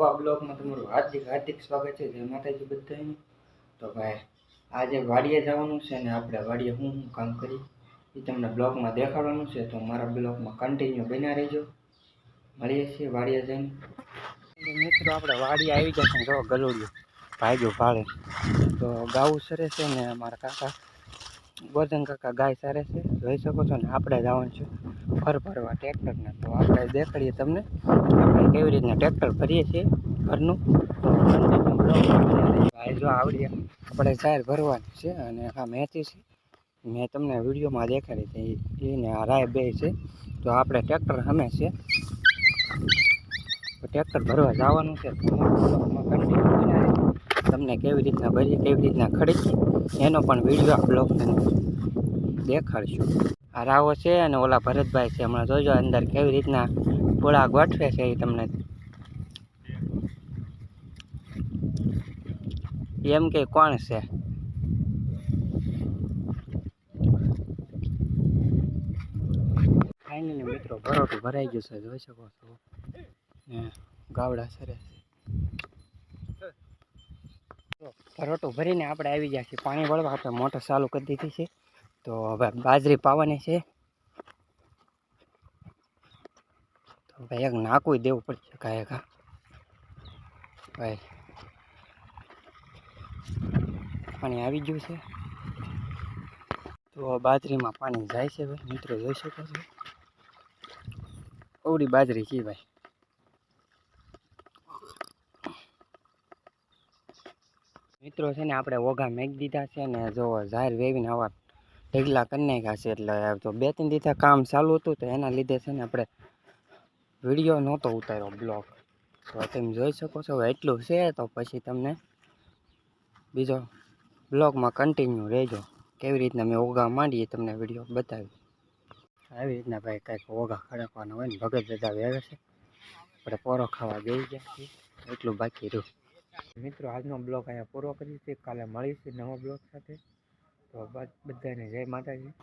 નવા બ્લોગમાં તમારું હાર્દિક હાર્દિક સ્વાગત છે. જય માતાજી બધાને. તો ભાઈ આજે વાડીએ જવાનું છે ને આપણે વાડીએ હું કામ કરી એ તમને બ્લોગમાં દેખાડવાનું છે. તો મારા બ્લોગમાં કન્ટિન્યુ બન્યા રહેજો. મળીએ છીએ વાડીએ જઈને. મિત્રો આપણે વાડીએ આવી જશે ને જો ગલુડિયું ભાગ્યું ભાડે તો ગાવું સરે છે ને અમારા કાકા ગોરધન કાકા ગાય સારે છે જોઈ શકો છો ને. આપણે જવાનું છે ફરવા ટ્રેક્ટરને. તો આપણે દેખાડીએ તમને આપણે કેવી રીતના ટ્રેક્ટર ભરીએ છીએ ઘરનું. ભાઈ જો આવડીએ આપણે ટાયર ભરવાનું છે અને આ મેથી છે મેં તમને વિડીયોમાં દેખાડી હતી એને આ રાય બે છે. તો આપણે ટ્રેક્ટર સામે છે ટ્રેક્ટર ભરવા જવાનું છે. તમને કેવી રીતના ભરીએ કેવી રીતના ખરીદીએ એનો પણ વિડીયો બ્લોગ દેખાડશું. આ રાવો છે અને ઓલા ભરતભાઈ છે. હમણાં જોજો અંદર કેવી રીતના ગોળા ગોઠવે છે એ તમને એમ કે કોણ છે. ફાઇનલી મિત્રો ભરોટું ભરાઈ ગયું છે જોઈ શકો છો. ગાવડા સરે ભરોટું ભરીને આપણે આવી ગયા છીએ પાણી વળવા. આપણે મોટર ચાલુ કરી દીધી છે. તો હવે બાજરી પાવાની છે. તો ભાઈ એક નાકું દેવું પડશે કાંઈ ભાઈ પાણી આવી ગયું છે. તો બાજરીમાં પાણી જાય છે ભાઈ મિત્રો જોઈ શકો છો. ઓવડી બાજરી છે ભાઈ. મિત્રો છે ને આપણે ઓઘા મેકી દીધા છે ને જો ઝાર વેવીને આવા ઢગલા કરી નાખ્યા છે. એટલે તો 2-3 દિવસ કામ ચાલુ હતું તો એના લીધે છે ને આપણે વિડીયો નહોતો ઉતાર્યો બ્લોગ. તો તમે જોઈ શકો છો એટલું છે. તો પછી તમને બીજો બ્લોગમાં કન્ટિન્યુ રહેજો. કેવી રીતના મેં ઓઘા માંડીએ તમને વિડીયો બતાવી. આવી રીતના ભાઈ કાંઈક ઓઘા ખડકવાના હોય ને ભગત દાદા વેવે છે. આપણે પોરો ખાવા ગઈ ગયા છીએ એટલું બાકી રહ્યું. મિત્રો આજનો બ્લોગ અહીંયા પૂરો કરીએ છીએ. કાલે મળીશું નવા બ્લોગ સાથે. તો બધાને જય માતાજી.